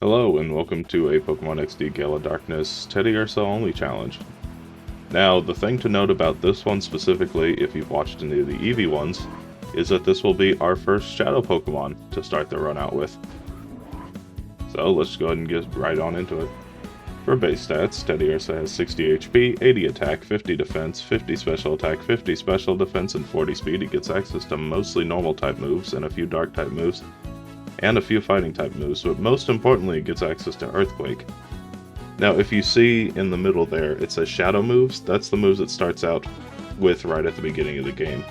Hello and welcome to a Pokemon XD Gala Darkness Teddiursa only challenge. Now, the thing to note about this one specifically, if you've watched any of the Eevee ones, is that this will be our first Shadow Pokemon to start the run out with. So let's go ahead and get right on into it. For base stats, Teddiursa has 60 HP, 80 attack, 50 defense, 50 special attack, 50 special defense, and 40 speed. It gets access to mostly normal type moves and a few dark type moves, and a few fighting type moves, but most importantly it gets access to Earthquake. Now if you see in the middle there, it says Shadow moves. That's the moves it starts out with right at the beginning of the game.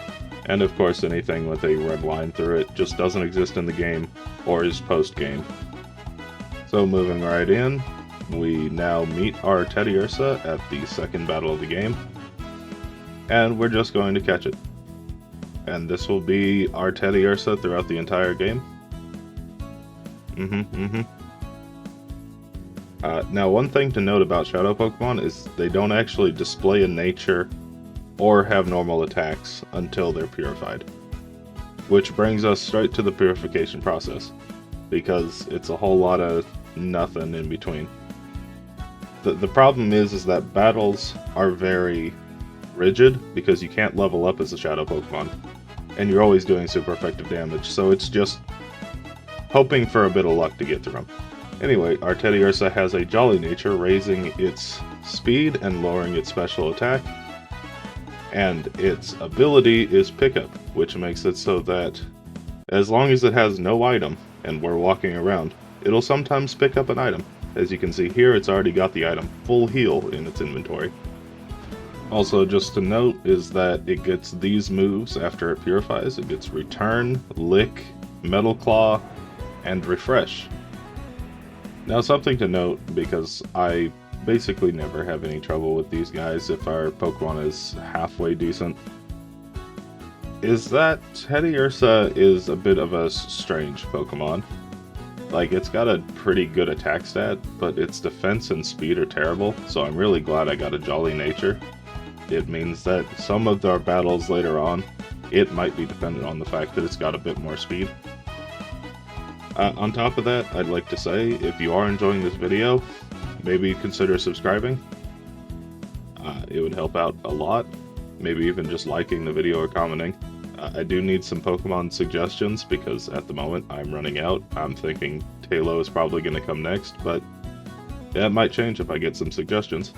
And of course anything with a red line through it just doesn't exist in the game, or is post-game. So moving right in, we now meet our Teddiursa at the second battle of the game, and we're just going to catch it. And this will be our Teddiursa throughout the entire game. Now one thing to note about Shadow Pokemon is they don't actually display a nature or have normal attacks until they're purified. Which brings us straight to the purification process, because it's a whole lot of nothing in between. The problem is that battles are very rigid, because you can't level up as a Shadow Pokemon, and you're always doing super effective damage, so it's just hoping for a bit of luck to get through them. Anyway, our Teddiursa has a Jolly nature, raising its speed and lowering its special attack, and its ability is Pickup, which makes it so that as long as it has no item and we're walking around, it'll sometimes pick up an item. As you can see here, it's already got the item Full Heal in its inventory. Also, just to note is that it gets these moves after it purifies. It gets Return, Lick, Metal Claw, and Refresh. Now something to note, because I basically never have any trouble with these guys if our Pokemon is halfway decent, is that Teddiursa is a bit of a strange Pokemon. Like, it's got a pretty good attack stat, but its defense and speed are terrible, so I'm really glad I got a Jolly nature. It means that some of our battles later on, it might be dependent on the fact that it's got a bit more speed. On top of that, I'd like to say, if you are enjoying this video, maybe consider subscribing. It would help out a lot. Maybe even just liking the video or commenting. I do need some Pokemon suggestions, because at the moment I'm running out. I'm thinking Tailo is probably going to come next, but yeah, it might change if I get some suggestions.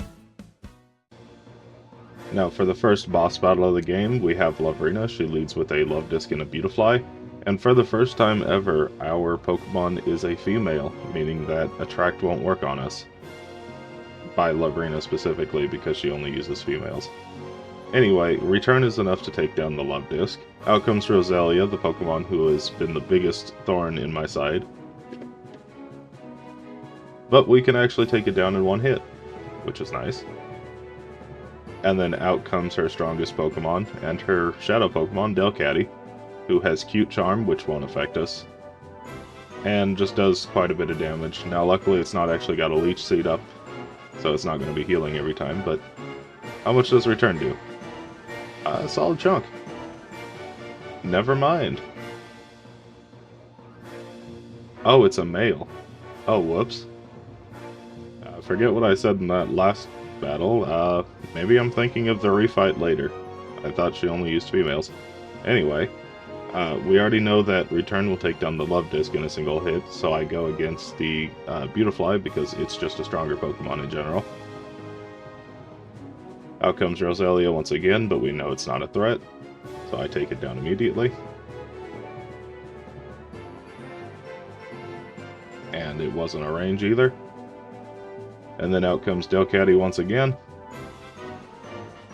Now for the first boss battle of the game, we have Lovrina. She leads with a Love Disc and a Beautifly. And for the first time ever, our Pokemon is a female, meaning that Attract won't work on us. By Lovrina specifically, because she only uses females. Anyway, Return is enough to take down the Love Disc. Out comes Roselia, the Pokemon who has been the biggest thorn in my side. But we can actually take it down in one hit, which is nice. And then out comes her strongest Pokemon, and her Shadow Pokemon, Delcatty, who has Cute Charm, which won't affect us, and just does quite a bit of damage. Now luckily it's not actually got a Leech Seed up, so it's not going to be healing every time, but how much does Return do? A solid chunk. Never mind. Oh, it's a male. Oh, whoops. Forget what I said in that last battle. Maybe I'm thinking of the refight later. I thought she only used females. Anyway, we already know that Return will take down the Love Disc in a single hit, so I go against the Beautifly because it's just a stronger Pokemon in general. Out comes Roselia once again, but we know it's not a threat, so I take it down immediately. And it wasn't a range either. And then out comes Delcatty once again,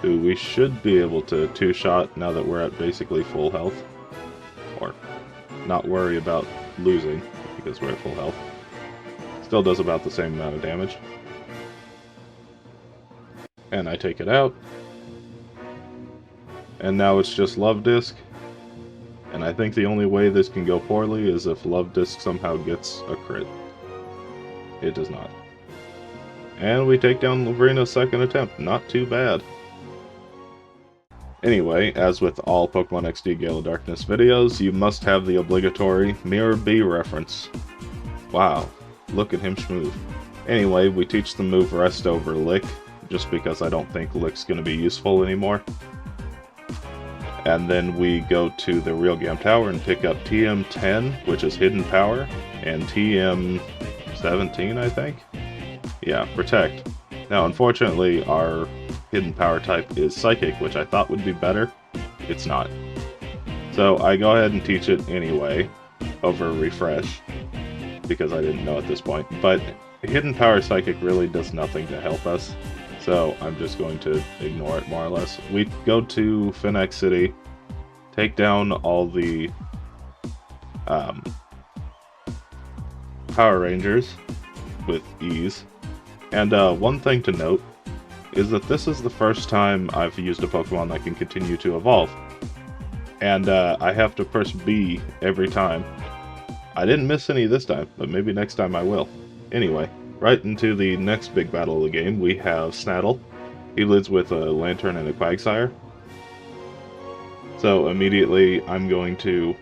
who we should be able to two-shot now that we're at basically full health. Or not worry about losing, because we're at full health. Still does about the same amount of damage. And I take it out. And now it's just Love Disc. And I think the only way this can go poorly is if Love Disc somehow gets a crit. It does not. And we take down Lovrina's second attempt. Not too bad. Anyway, as with all Pokemon XD Gale of Darkness videos, you must have the obligatory Mirror B reference. Wow, Look at him schmooze. Anyway, we teach the move Rest over Lick, just because I don't think Lick's going to be useful anymore. And then we go to the Realgam Tower and pick up TM10, which is Hidden Power, and TM17, I think? Yeah, Protect. Now, unfortunately, our Hidden Power type is Psychic, which I thought would be better. It's not. So I go ahead and teach it anyway, over Refresh, because I didn't know at this point. But Hidden Power Psychic really does nothing to help us, so I'm just going to ignore it more or less. We go to Phoenix City, take down all the Power Rangers with ease. And one thing to note is that this is the first time I've used a Pokemon that can continue to evolve. And I have to press B every time. I didn't miss any this time, but maybe next time I will. Anyway, right into the next big battle of the game, we have Snaddle. He leads with a Lantern and a Quagsire. So immediately I'm going to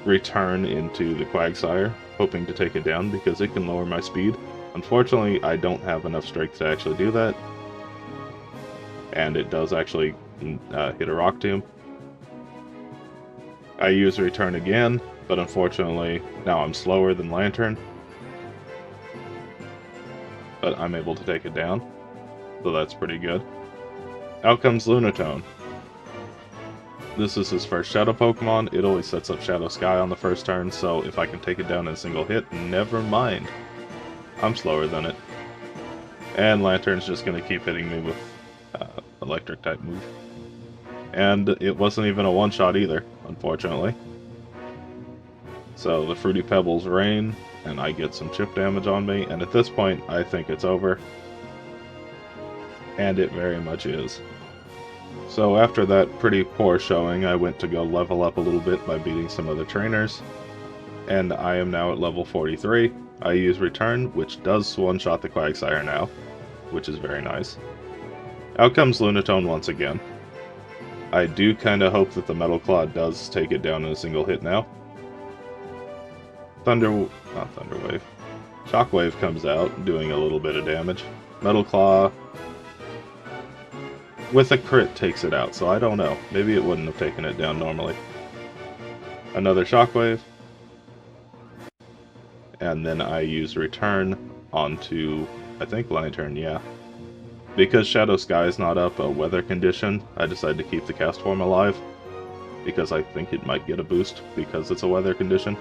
return into the Quagsire, hoping to take it down because it can lower my speed. Unfortunately, I don't have enough strength to actually do that. And it does actually hit a Rock Tomb. I use Return again, but unfortunately, now I'm slower than Lantern. But I'm able to take it down, so that's pretty good. Out comes Lunatone. This is his first Shadow Pokemon. It always sets up Shadow Sky on the first turn, so if I can take it down in a single hit, never mind. I'm slower than it. And Lantern's just going to keep hitting me with Electric type move. And it wasn't even a one-shot either, unfortunately. So the Fruity Pebbles rain, and I get some chip damage on me, and at this point, I think it's over. And it very much is. So after that pretty poor showing, I went to go level up a little bit by beating some other trainers. And I am now at level 43. I use Return, which does one-shot the Quagsire now, which is very nice. Out comes Lunatone once again. I do kind of hope that the Metal Claw does take it down in a single hit now. Thunderwave. Shockwave comes out, doing a little bit of damage. Metal Claw, with a crit, takes it out, so I don't know. Maybe it wouldn't have taken it down normally. Another Shockwave. And then I use Return onto, I think, Lantern, yeah. Because Shadow Sky is not up a weather condition, I decided to keep the cast form alive. Because I think it might get a boost because it's a weather condition.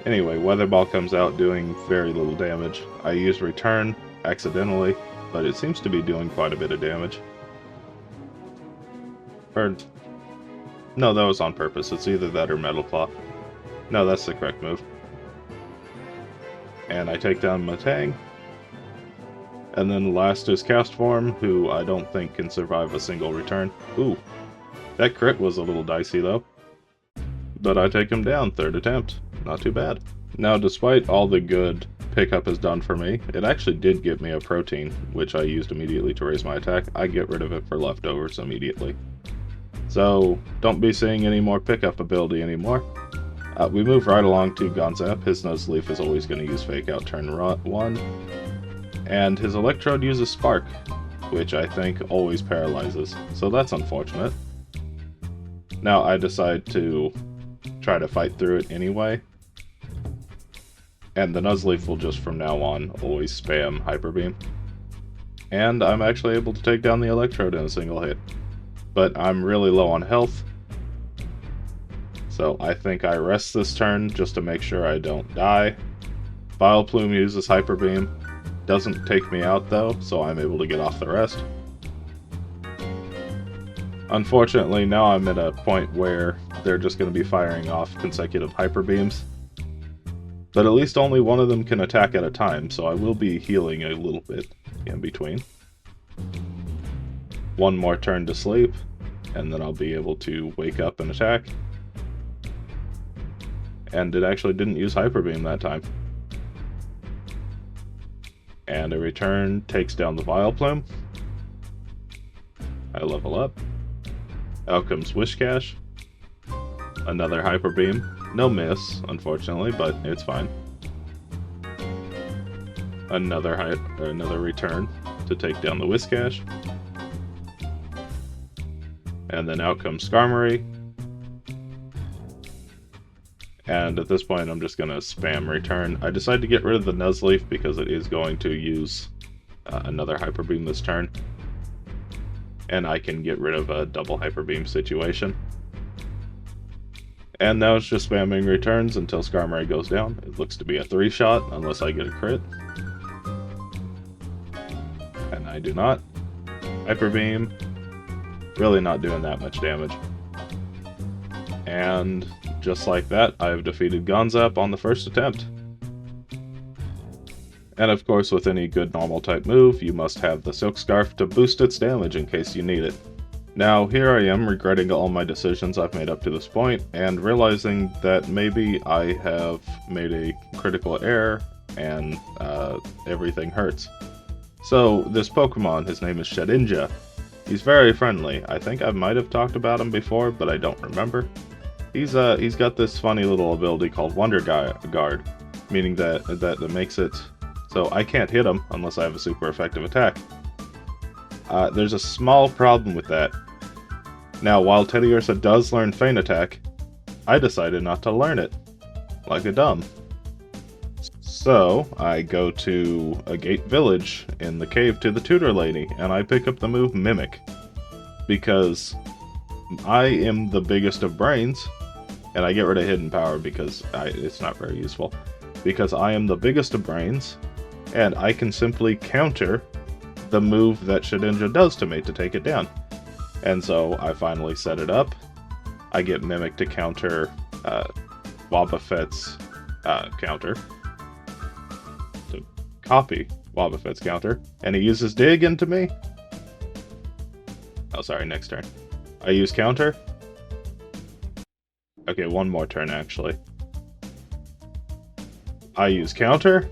Anyway, Weather Ball comes out doing very little damage. I use Return accidentally, but it seems to be doing quite a bit of damage. Or, no, that was on purpose. It's either that or Metal Claw. No, that's the correct move. And I take down Matang. And then last is Cast Form, who I don't think can survive a single return. Ooh, that crit was a little dicey though. But I take him down, third attempt. Not too bad. Now, despite all the good Pickup has done for me, it actually did get me a Protein, which I used immediately to raise my attack. I get rid of it for leftovers immediately. So, don't be seeing any more Pickup ability anymore. We move right along to Gonzap. His Nuzleaf is always going to use Fake Out turn 1. And his Electrode uses Spark, which I think always paralyzes. So that's unfortunate. Now I decide to try to fight through it anyway. And the Nuzleaf will just from now on always spam Hyper Beam. And I'm actually able to take down the Electrode in a single hit. But I'm really low on health. So I think I rest this turn just to make sure I don't die. Vileplume uses Hyper Beam. Doesn't take me out though, so I'm able to get off the rest. Unfortunately, now I'm at a point where they're just going to be firing off consecutive Hyper Beams. But at least only one of them can attack at a time, so I will be healing a little bit in between. One more turn to sleep, and then I'll be able to wake up and attack. And it actually didn't use Hyper Beam that time. And a return takes down the Vileplume. I level up. Out comes Whiscash. Another Hyper Beam. No miss, unfortunately, but it's fine. another return to take down the Whiscash. And then out comes Skarmory. And at this point, I'm just going to spam return. I decided to get rid of the Nuzleaf because it is going to use another Hyper Beam this turn. And I can get rid of a double Hyper Beam situation. And now it's just spamming returns until Skarmory goes down. It looks to be a 3-shot unless I get a crit. And I do not. Hyper Beam. Really not doing that much damage. And just like that, I've defeated Gonzap on the first attempt. And of course, with any good normal type move, you must have the Silk Scarf to boost its damage in case you need it. Now, here I am regretting all my decisions I've made up to this point, and realizing that maybe I have made a critical error, and everything hurts. So, this Pokemon, his name is Shedinja. He's very friendly. I think I might have talked about him before, but I don't remember. He's got this funny little ability called Wonder Guard, meaning that makes it so I can't hit him unless I have a super effective attack. There's a small problem with that. Now, while Teddiursa does learn Feint Attack, I decided not to learn it, like a dumb. So, I go to a gate village in the cave to the tutor lady, and I pick up the move Mimic. Because I am the biggest of brains, and I get rid of Hidden Power because it's not very useful. Because I am the biggest of brains, and I can simply counter the move that Shedinja does to me to take it down. And so I finally set it up. I get Mimic to counter Wobbuffet's counter. To copy Wobbuffet's counter. And he uses Dig into me. Oh, sorry, next turn. I use counter. Okay, one more turn, actually. I use counter.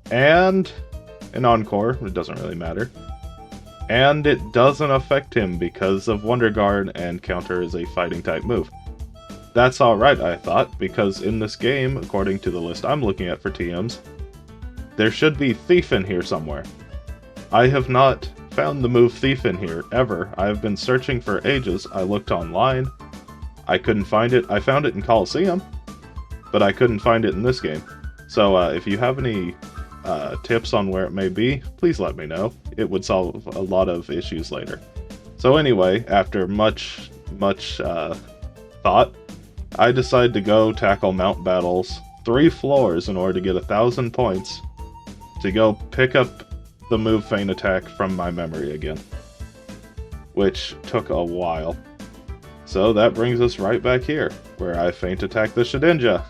And an Encore. It doesn't really matter. And it doesn't affect him because of Wonder Guard, and counter is a fighting type move. That's alright, I thought, because in this game, according to the list I'm looking at for TMs, there should be Thief in here somewhere. I have not found the move Thief in here, ever. I have been searching for ages. I looked online. I couldn't find it. I found it in Coliseum, but I couldn't find it in this game. So if you have any tips on where it may be, please let me know. It would solve a lot of issues later. So anyway, after much thought, I decided to go tackle Mount Battle's 3 floors in order to get 1,000 points to go pick up the move Feint Attack from my memory again, which took a while. So that brings us right back here, where I Feint Attack the Shedinja.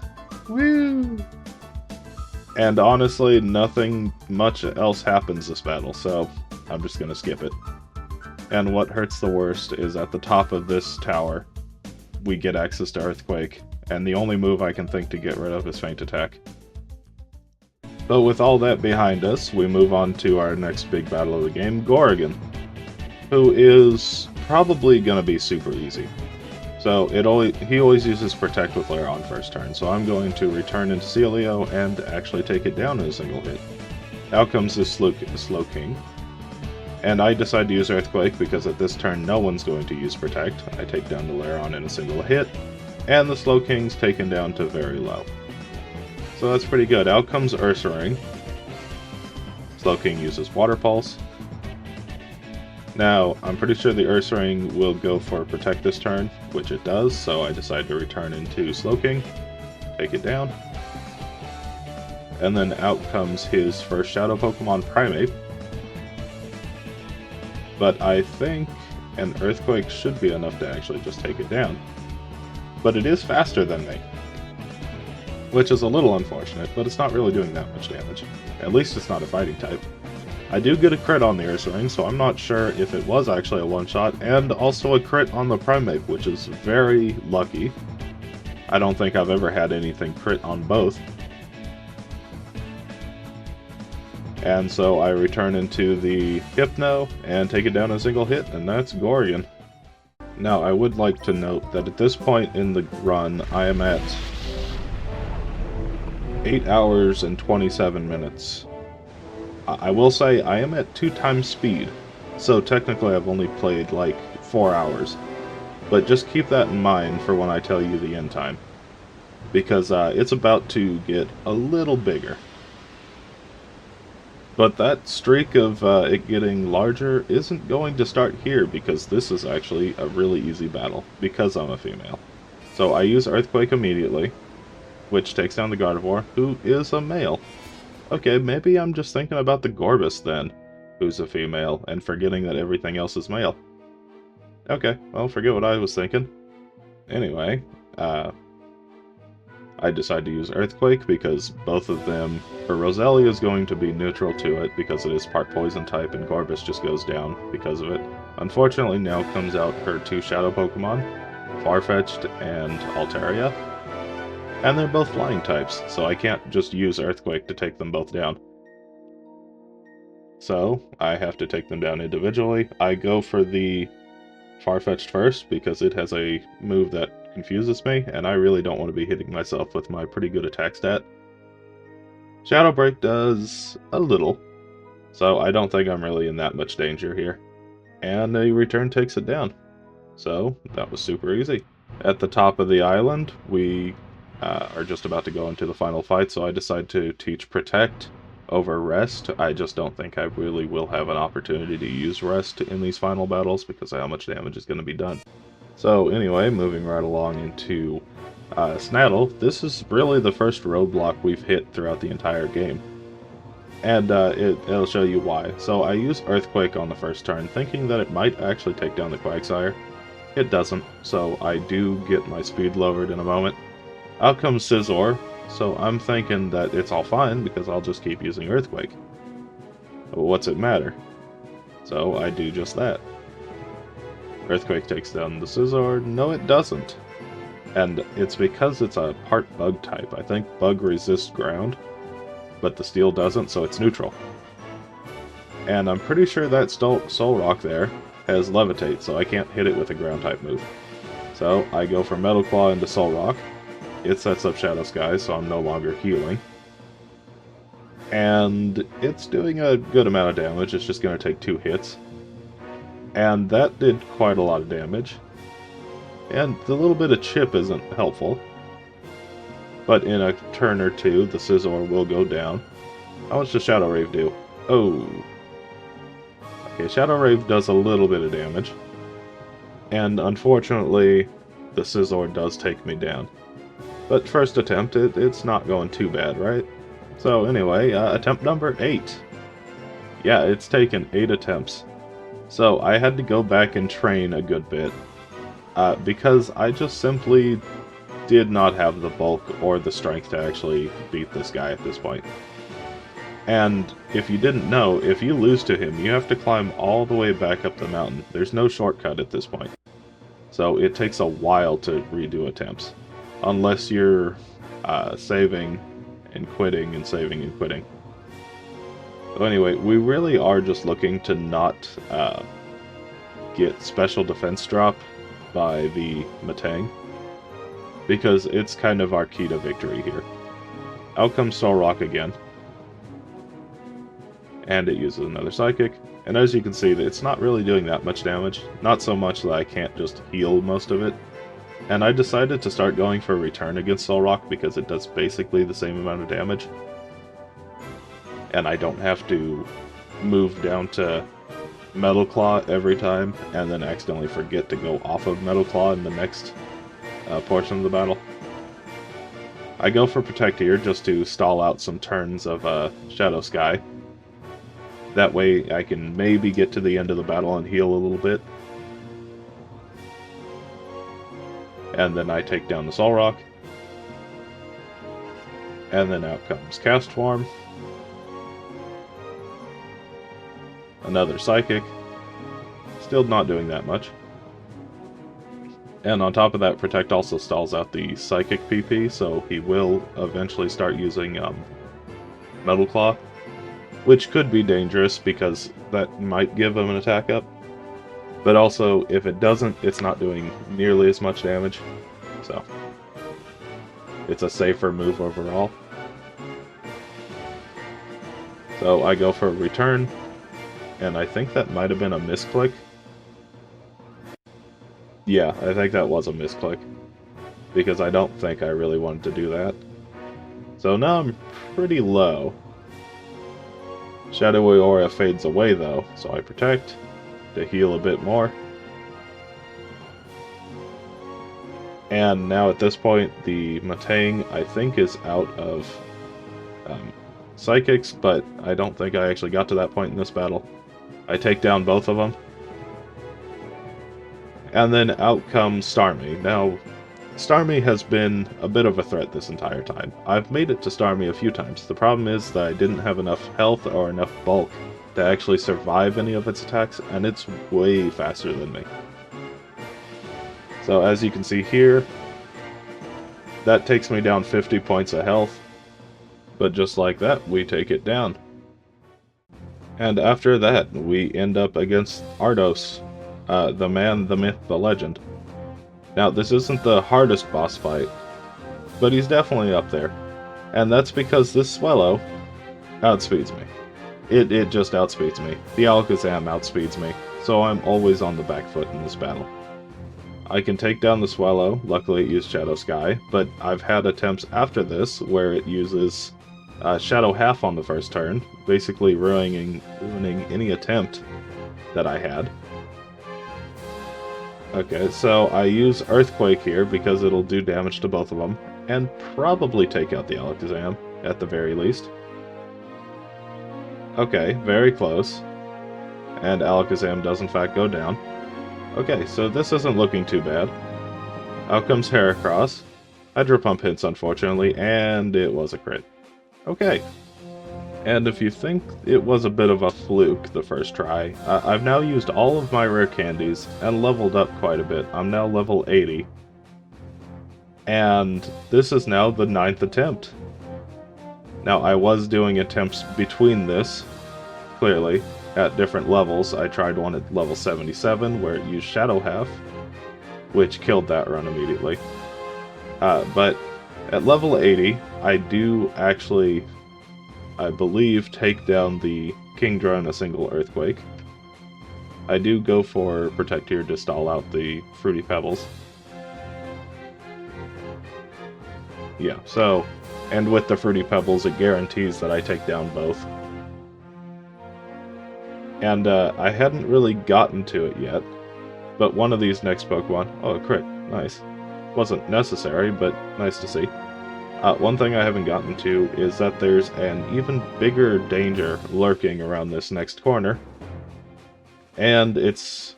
Woo! And honestly, nothing much else happens this battle, so I'm just gonna skip it. And what hurts the worst is at the top of this tower, we get access to Earthquake, and the only move I can think to get rid of is Feint Attack. But with all that behind us, we move on to our next big battle of the game, Gorgon, who is probably gonna be super easy. So he always uses Protect with Lair on first turn, so I'm going to return into Celio and actually take it down in a single hit. Out comes this Slowking, and I decide to use Earthquake because at this turn no one's going to use Protect. I take down the Lairon in a single hit, and the Slowking's taken down to very low. So that's pretty good. Out comes Ursaring. Slowking uses Water Pulse. Now, I'm pretty sure the Ursaring will go for Protect this turn, which it does, so I decide to return into Slowking, take it down. And then out comes his first Shadow Pokemon, Primeape. But I think an Earthquake should be enough to actually just take it down. But it is faster than me, which is a little unfortunate, but it's not really doing that much damage. At least it's not a fighting type. I do get a crit on the Ursaring, so I'm not sure if it was actually a one-shot, and also a crit on the Primeape, which is very lucky. I don't think I've ever had anything crit on both. And so I return into the Hypno and take it down in a single hit, and that's Gorgon. Now, I would like to note that at this point in the run, I am at 8 hours and 27 minutes. I will say I am at 2 times speed, so technically I've only played like 4 hours. But just keep that in mind for when I tell you the end time, because it's about to get a little bigger. But that streak of it getting larger isn't going to start here, because this is actually a really easy battle, because I'm a female. So I use Earthquake immediately, which takes down the Gardevoir, who is a male. Okay, maybe I'm just thinking about the Gorbis then, who's a female, and forgetting that everything else is male. Okay, well, forget what I was thinking. Anyway, I decide to use Earthquake because both of them, or Roselia is going to be neutral to it because it is part poison type, and Gorbis just goes down because of it. Unfortunately, now comes out her 2 shadow Pokemon, Farfetch'd and Altaria, and they're both flying types, so I can't just use Earthquake to take them both down. So, I have to take them down individually. I go for the Farfetch'd first because it has a move that confuses me, and I really don't want to be hitting myself with my pretty good attack stat. Shadow Break does a little, so I don't think I'm really in that much danger here. And a return takes it down. So, that was super easy. At the top of the island, we are just about to go into the final fight, so I decide to teach Protect over Rest. I just don't think I really will have an opportunity to use Rest in these final battles because of how much damage is going to be done. So anyway, moving right along into Snaddle, this is really the first roadblock we've hit throughout the entire game. And it'll show you why. So I use Earthquake on the first turn, thinking that it might actually take down the Quagsire. It doesn't, so I do get my speed lowered in a moment. Out comes Scizor, so I'm thinking that it's all fine because I'll just keep using Earthquake. But what's it matter? So I do just that. Earthquake takes down the Scizor. No, it doesn't. And it's because it's a part bug type. I think bug resists ground, but the steel doesn't, so it's neutral. And I'm pretty sure that Soul Rock there has Levitate, so I can't hit it with a ground type move. So I go for Metal Claw into Soul Rock. It sets up Shadow Sky, so I'm no longer healing. And it's doing a good amount of damage. It's just going to take 2 hits. And that did quite a lot of damage. And the little bit of chip isn't helpful. But in a turn or two, the Scizor will go down. How much does Shadow Rave do? Oh. Okay, Shadow Rave does a little bit of damage. And unfortunately, the Scizor does take me down. But first attempt, it's not going too bad, right? So anyway, attempt number 8. Yeah, it's taken 8 attempts. So I had to go back and train a good bit. Because I just simply did not have the bulk or the strength to actually beat this guy at this point. And if you didn't know, if you lose to him, you have to climb all the way back up the mountain. There's no shortcut at this point. So it takes a while to redo attempts. Unless you're saving and quitting and saving and quitting. So anyway, we really are just looking to not get special defense drop by the Metang, because it's kind of our key to victory here. Out comes Soul Rock again. And it uses another Psychic. And as you can see, it's not really doing that much damage. Not so much that I can't just heal most of it. And I decided to start going for a return against Soul Rock because it does basically the same amount of damage. And I don't have to move down to Metal Claw every time and then accidentally forget to go off of Metal Claw in the next portion of the battle. I go for Protect here just to stall out some turns of Shadow Sky. That way I can maybe get to the end of the battle and heal a little bit. And then I take down the Soul Rock. And then out comes Castform. Another Psychic. Still not doing that much. And on top of that, Protect also stalls out the Psychic PP, so he will eventually start using Metal Claw. Which could be dangerous because that might give him an attack up. But also, if it doesn't, it's not doing nearly as much damage. So, it's a safer move overall. So I go for a return, and I think that might have been a misclick. Yeah, I think that was a misclick, because I don't think I really wanted to do that. So now I'm pretty low. Shadowy Aura fades away though, so I protect to heal a bit more. And now at this point, the Matang, I think, is out of Psychics, but I don't think I actually got to that point in this battle. I take down both of them. And then out comes Starmie. Now, Starmie has been a bit of a threat this entire time. I've made it to Starmie a few times. The problem is that I didn't have enough health or enough bulk to actually survive any of its attacks, and it's way faster than me. So as you can see here, that takes me down 50 points of health. But just like that, we take it down. And after that, we end up against Ardos, the man, the myth, the legend. Now, this isn't the hardest boss fight, but he's definitely up there. And that's because this Swellow outspeeds me. It just outspeeds me. The Alakazam outspeeds me, so I'm always on the back foot in this battle. I can take down the Swellow, luckily it used Shadow Sky, but I've had attempts after this where it uses Shadow Half on the first turn, basically ruining any attempt that I had. Okay, so I use Earthquake here because it'll do damage to both of them, and probably take out the Alakazam, at the very least. Okay, very close. And Alakazam does in fact go down. Okay, so this isn't looking too bad. Out comes Heracross. Hydro Pump hits, unfortunately, and it was a crit. Okay. And if you think it was a bit of a fluke the first try, I've now used all of my rare candies and leveled up quite a bit. I'm now level 80. And this is now the 9th attempt. Now, I was doing attempts between this, clearly, at different levels. I tried one at level 77, where it used Shadow Half, which killed that run immediately. But at level 80, I do actually, I believe, take down the Kingdra in a single Earthquake. I do go for Protect here to stall out the Fruity Pebbles. Yeah, so, and with the Fruity Pebbles, it guarantees that I take down both. And I hadn't really gotten to it yet, but one of these next Pokemon... Oh, a crit. Nice. Wasn't necessary, but nice to see. One thing I haven't gotten to is that there's an even bigger danger lurking around this next corner. And it's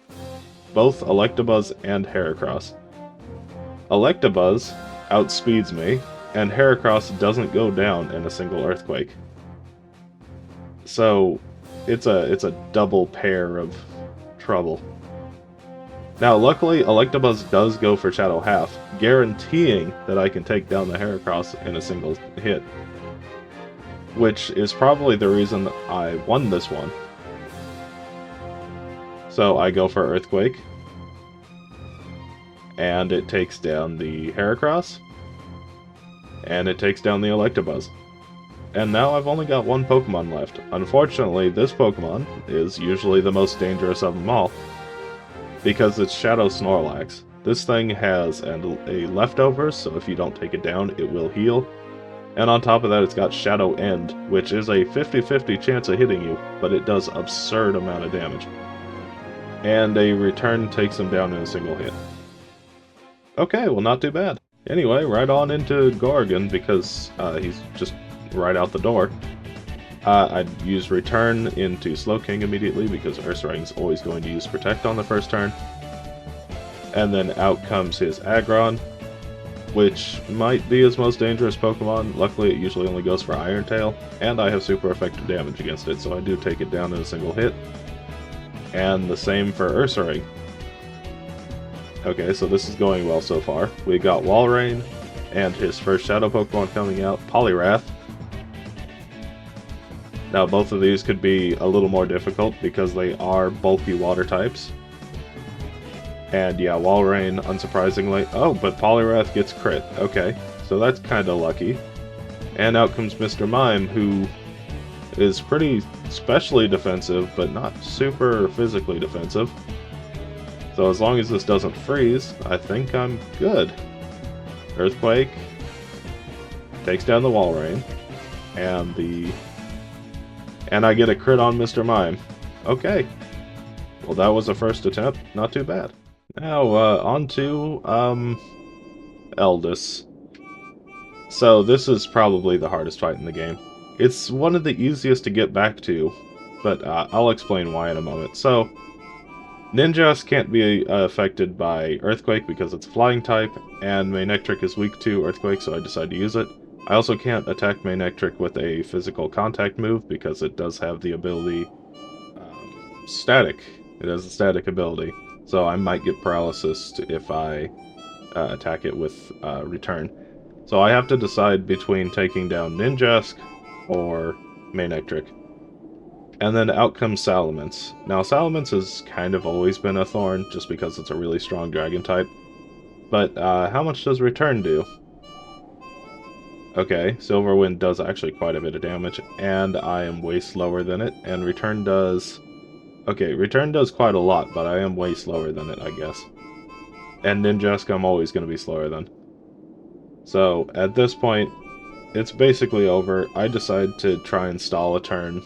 both Electabuzz and Heracross. Electabuzz outspeeds me, and Heracross doesn't go down in a single Earthquake. So, it's a double pair of trouble. Now, luckily, Electabuzz does go for Shadow Half, guaranteeing that I can take down the Heracross in a single hit. Which is probably the reason I won this one. So I go for Earthquake. And it takes down the Heracross. And it takes down the Electabuzz. And now I've only got one Pokemon left. Unfortunately, this Pokemon is usually the most dangerous of them all, because it's Shadow Snorlax. This thing has a leftover, so if you don't take it down, it will heal. And on top of that, it's got Shadow End, which is a 50-50 chance of hitting you, but it does absurd amount of damage. And a return takes him down in a single hit. Okay, well, not too bad. Anyway, right on into Gorgon, because he's just right out the door. I'd use Return into Slowking immediately, because Ursaring's always going to use Protect on the first turn. And then out comes his Aggron, which might be his most dangerous Pokemon. Luckily, it usually only goes for Iron Tail, and I have super effective damage against it, so I do take it down in a single hit. And the same for Ursaring. Okay, so this is going well so far. We got Walrein, and his first Shadow Pokemon coming out, Poliwrath. Now, both of these could be a little more difficult because they are bulky water types. And yeah, Walrein, unsurprisingly... Oh, but Poliwrath gets crit. Okay, so that's kind of lucky. And out comes Mr. Mime, who is pretty specially defensive, but not super physically defensive. So as long as this doesn't freeze, I think I'm good. Earthquake takes down the Wall Rain, and I get a crit on Mr. Mime. Okay. Well, that was the first attempt. Not too bad. Now, on to, Eldis. So, this is probably the hardest fight in the game. It's one of the easiest to get back to, but I'll explain why in a moment. So, Ninjask can't be affected by Earthquake because it's a flying type, and Manectric is weak to Earthquake, so I decided to use it. I also can't attack Manectric with a physical contact move because it does have the ability Static. It has a static ability, so I might get paralysis if I attack it with Return. So I have to decide between taking down Ninjask or Manectric. And then out comes Salamence. Now Salamence has kind of always been a thorn, just because it's a really strong dragon type. But how much does Return do? Okay, Silverwind does actually quite a bit of damage, and I am way slower than it, and Return does... Okay, Return does quite a lot, but I am way slower than it, I guess. And Ninjask I'm always going to be slower than. So, at this point, it's basically over. I decide to try and stall a turn.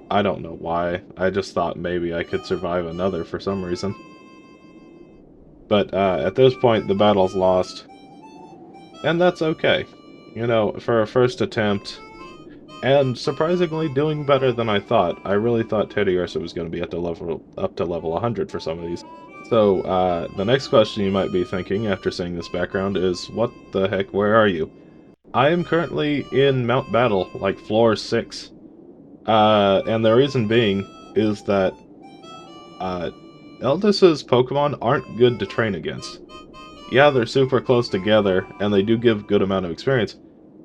I don't know why. I just thought maybe I could survive another for some reason. But at this point, the battle's lost. And that's okay. You know, for a first attempt... And surprisingly doing better than I thought. I really thought Teddiursa was going to be at the up to level 100 for some of these. So, the next question you might be thinking after seeing this background is, what the heck, where are you? I am currently in Mount Battle, like floor 6. And the reason being is that Eldis's Pokemon aren't good to train against. Yeah, they're super close together, and they do give good amount of experience,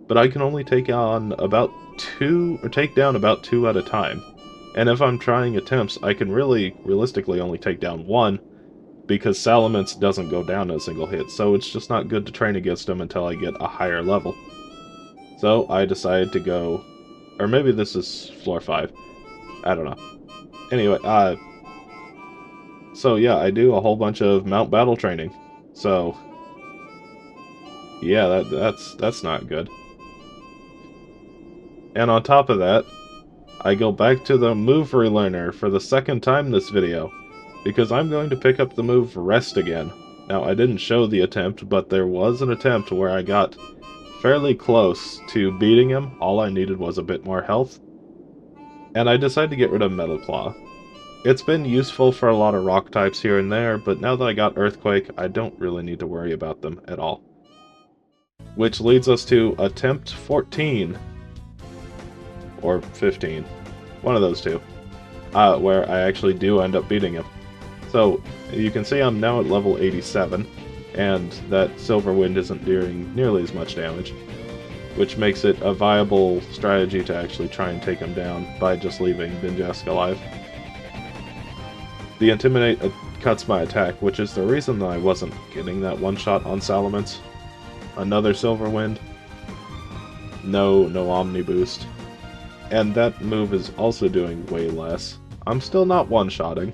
but I can only take down about 2 at a time. And if I'm trying attempts, I can realistically only take down 1, because Salamence doesn't go down in a single hit, so it's just not good to train against him until I get a higher level. So I decided to go, or maybe this is floor 5, I don't know. Anyway, so yeah, I do a whole bunch of Mount Battle training, so yeah, that's not good. And on top of that, I go back to the move relearner for the second time this video, because I'm going to pick up the move Rest again. Now, I didn't show the attempt, but there was an attempt where I got fairly close to beating him. All I needed was a bit more health. And I decided to get rid of Metal Claw. It's been useful for a lot of rock types here and there, but now that I got Earthquake, I don't really need to worry about them at all. Which leads us to attempt 14. Or 15. One of those two. Where I actually do end up beating him. So, you can see I'm now at level 87, and that Silverwind isn't doing nearly as much damage, which makes it a viable strategy to actually try and take him down by just leaving Ninjask alive. The Intimidate cuts my attack, which is the reason that I wasn't getting that one-shot on Salamence. Another Silverwind. No Omni Boost. And that move is also doing way less. I'm still not one-shotting,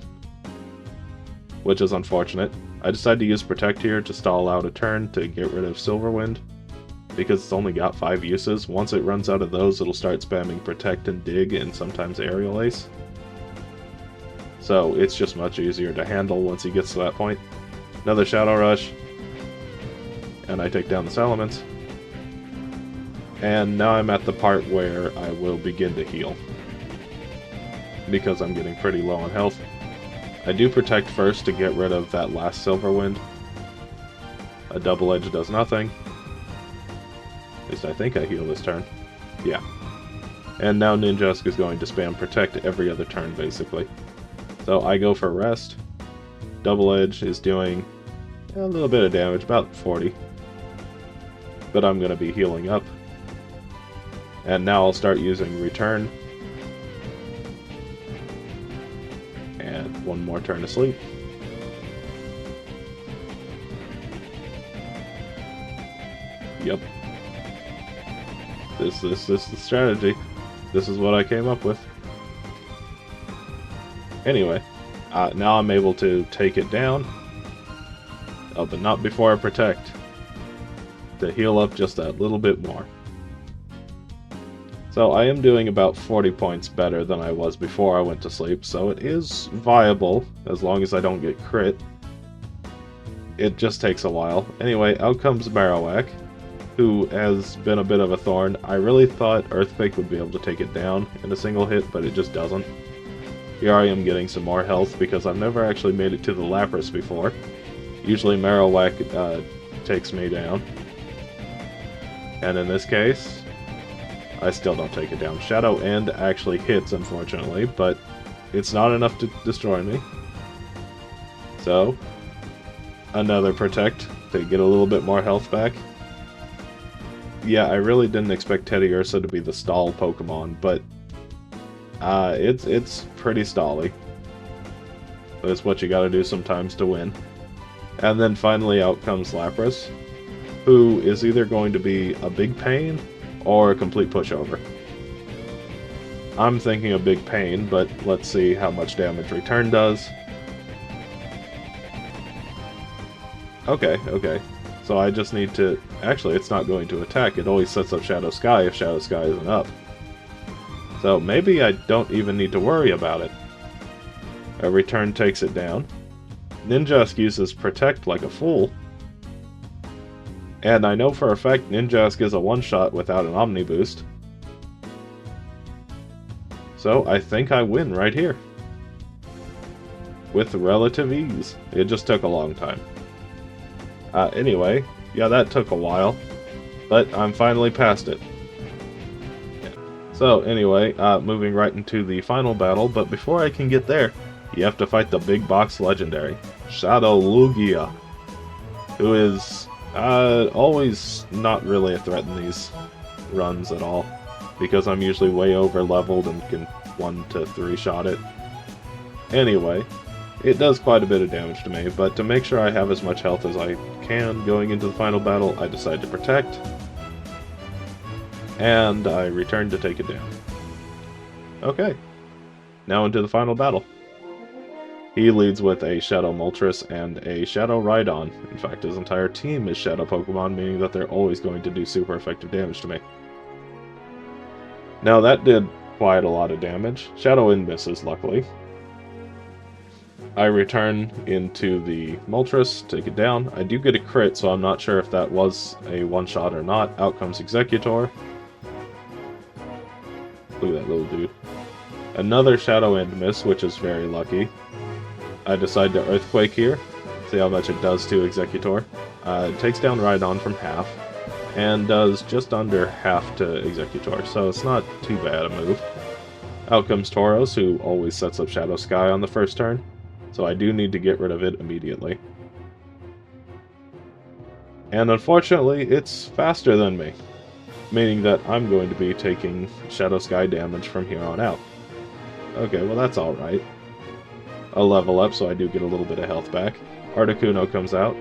which is unfortunate. I decided to use Protect here to stall out a turn to get rid of Silverwind, because it's only got 5 uses. Once it runs out of those, it'll start spamming Protect and Dig and sometimes Aerial Ace. So it's just much easier to handle once he gets to that point. Another Shadow Rush, and I take down the Salamence. And now I'm at the part where I will begin to heal, because I'm getting pretty low on health. I do Protect first to get rid of that last Silverwind. A Double Edge does nothing. At least I think I heal this turn. Yeah. And now Ninjask is going to spam Protect every other turn, basically. So I go for Rest. Double Edge is doing a little bit of damage, about 40. But I'm going to be healing up. And now I'll start using Return. And one more turn of sleep. Yep. This is the strategy. This is what I came up with. Anyway, now I'm able to take it down. Oh, but not before I protect. To heal up just a little bit more. So I am doing about 40 points better than I was before I went to sleep, so it is viable, as long as I don't get crit. It just takes a while. Anyway, out comes Marowak, who has been a bit of a thorn. I really thought Earthquake would be able to take it down in a single hit, but it just doesn't. Here I am getting some more health, because I've never actually made it to the Lapras before. Usually Marowak takes me down. And in this case, I still don't take it down. Shadow End actually hits, unfortunately, but it's not enough to destroy me. So, another Protect to get a little bit more health back. Yeah, I really didn't expect Teddiursa to be the stall Pokemon, but it's pretty stally. But it's what you gotta do sometimes to win. And then finally out comes Lapras, who is either going to be a big pain or a complete pushover. I'm thinking a big pain, but let's see how much damage Return does. Okay. So I just need to... Actually, it's not going to attack. It always sets up Shadow Sky if Shadow Sky isn't up. So maybe I don't even need to worry about it. A Return takes it down. Ninjask uses Protect like a fool. And I know for a fact Ninjask is a one-shot without an Omni Boost. So I think I win right here. With relative ease. It just took a long time. Anyway, yeah, that took a while. But I'm finally past it. So anyway, moving right into the final battle, but before I can get there, you have to fight the big box legendary, Shadow Lugia, who is always not really a threat in these runs at all, because I'm usually way over leveled and can 1 to 3 shot it. Anyway, it does quite a bit of damage to me, but to make sure I have as much health as I can going into the final battle, I decide to Protect, and I return to take it down. Okay, now into the final battle. He leads with a Shadow Moltres and a Shadow Rhydon. In fact, his entire team is Shadow Pokemon, meaning that they're always going to do super effective damage to me. Now that did quite a lot of damage. Shadow End misses, luckily. I return into the Moltres, take it down. I do get a crit, so I'm not sure if that was a one-shot or not. Out comes Exeggutor. Look at that little dude. Another Shadow End miss, which is very lucky. I decide to Earthquake here, see how much it does to Exeggutor. It takes down Rhydon from half, and does just under half to Exeggutor, so it's not too bad a move. Out comes Tauros, who always sets up Shadow Sky on the first turn, so I do need to get rid of it immediately. And unfortunately, it's faster than me, meaning that I'm going to be taking Shadow Sky damage from here on out. Okay, well that's alright. A level up, so I do get a little bit of health back. Articuno comes out.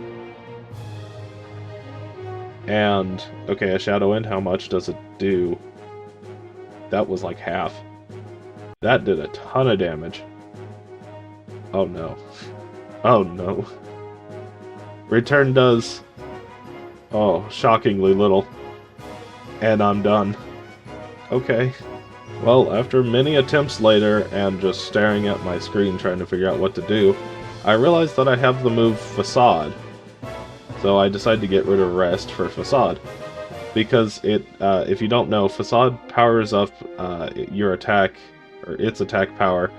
And, okay, a Shadow End, how much does it do? That was like half. That did a ton of damage. Oh no. Oh no. Return does... oh, shockingly little. And I'm done. Okay. Well, after many attempts later, and just staring at my screen trying to figure out what to do, I realized that I have the move Facade. So I decided to get rid of Rest for Facade. Because it, if you don't know, Facade powers up your attack, or its attack power,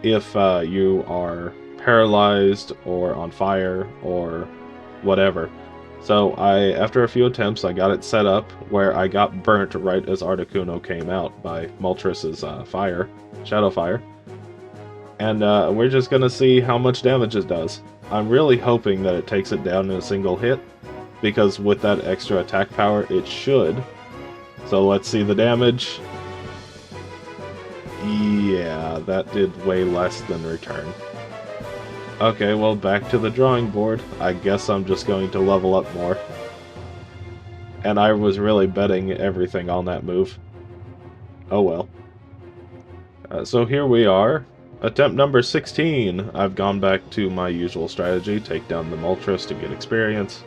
if you are paralyzed, or on fire, or whatever. So after a few attempts, I got it set up where I got burnt right as Articuno came out by Moltres' Shadow Fire. And we're just gonna see how much damage it does. I'm really hoping that it takes it down in a single hit, because with that extra attack power, it should. So let's see the damage. Yeah, that did way less than Return. Okay, well, back to the drawing board. I guess I'm just going to level up more. And I was really betting everything on that move. Oh well. So here we are. Attempt number 16. I've gone back to my usual strategy, take down the Moltres to get experience,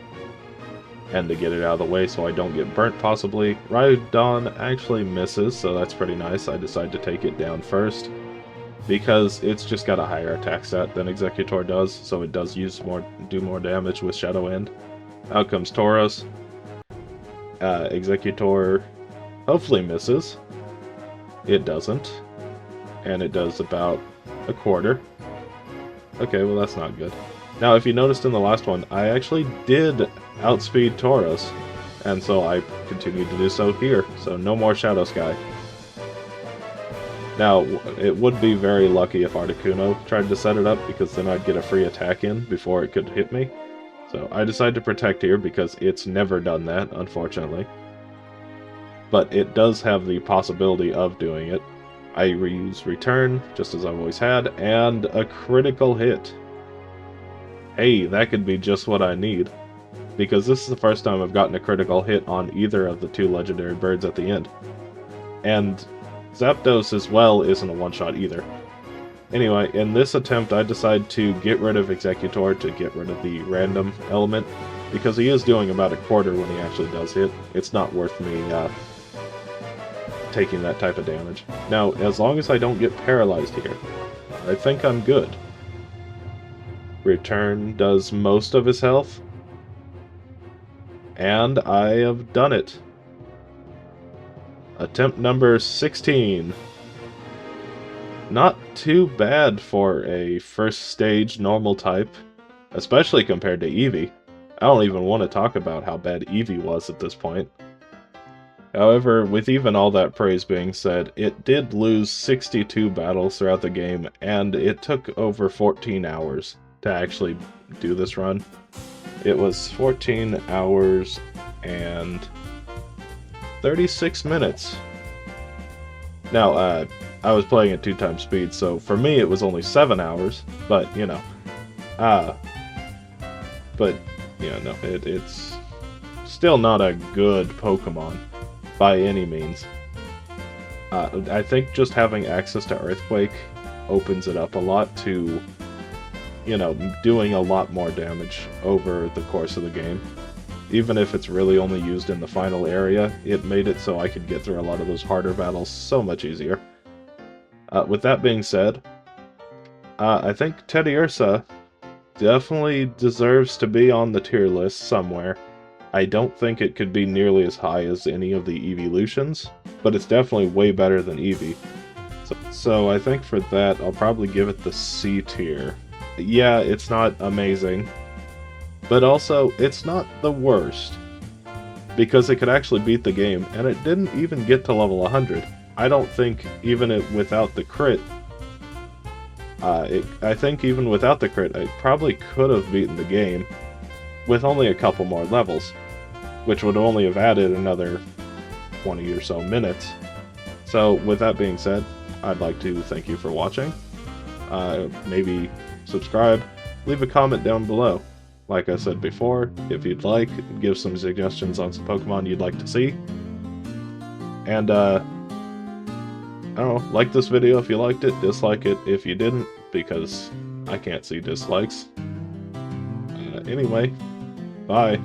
and to get it out of the way so I don't get burnt possibly. Rhydon actually misses, so that's pretty nice. I decide to take it down first, because it's just got a higher attack stat than Executor does, so it does do more damage with Shadow End. Out comes Tauros. Executor hopefully misses. It doesn't. And it does about a quarter. Okay, well that's not good. Now, if you noticed in the last one, I actually did outspeed Tauros, and so I continued to do so here, so no more Shadow Sky. Now, it would be very lucky if Articuno tried to set it up, because then I'd get a free attack in before it could hit me. So I decided to protect here because it's never done that, unfortunately. But it does have the possibility of doing it. I reuse Return, just as I've always had, and a critical hit. Hey, that could be just what I need, because this is the first time I've gotten a critical hit on either of the two legendary birds at the end. And Zapdos as well isn't a one-shot either. Anyway, in this attempt I decide to get rid of Executor to get rid of the random element, because he is doing about a quarter when he actually does hit. It's not worth me taking that type of damage. Now, as long as I don't get paralyzed here, I think I'm good. Return does most of his health, and I have done it. Attempt number 16. Not too bad for a first stage normal type, especially compared to Eevee. I don't even want to talk about how bad Eevee was at this point. However, with even all that praise being said, it did lose 62 battles throughout the game, and it took over 14 hours to actually do this run. It was 14 hours and 36 minutes. Now, I was playing at 2x speed, so for me it was only 7 hours, but, you know. But, yeah, no, it's still not a good Pokemon. By any means. I think just having access to Earthquake opens it up a lot to, you know, doing a lot more damage over the course of the game. Even if it's really only used in the final area, it made it so I could get through a lot of those harder battles so much easier. With that being said, I think Teddiursa definitely deserves to be on the tier list somewhere. I don't think it could be nearly as high as any of the evolutions, but it's definitely way better than Eevee. So I think for that, I'll probably give it the C tier. Yeah, it's not amazing, but also, it's not the worst, because it could actually beat the game, and it didn't even get to level 100. I don't think, even without the crit, I think even without the crit, it probably could have beaten the game, with only a couple more levels, which would only have added another 20 or so minutes. So with that being said, I'd like to thank you for watching. Maybe subscribe, leave a comment down below. Like I said before, if you'd like, give some suggestions on some Pokemon you'd like to see. And I don't know, like this video if you liked it, dislike it if you didn't, because I can't see dislikes. Anyway, bye.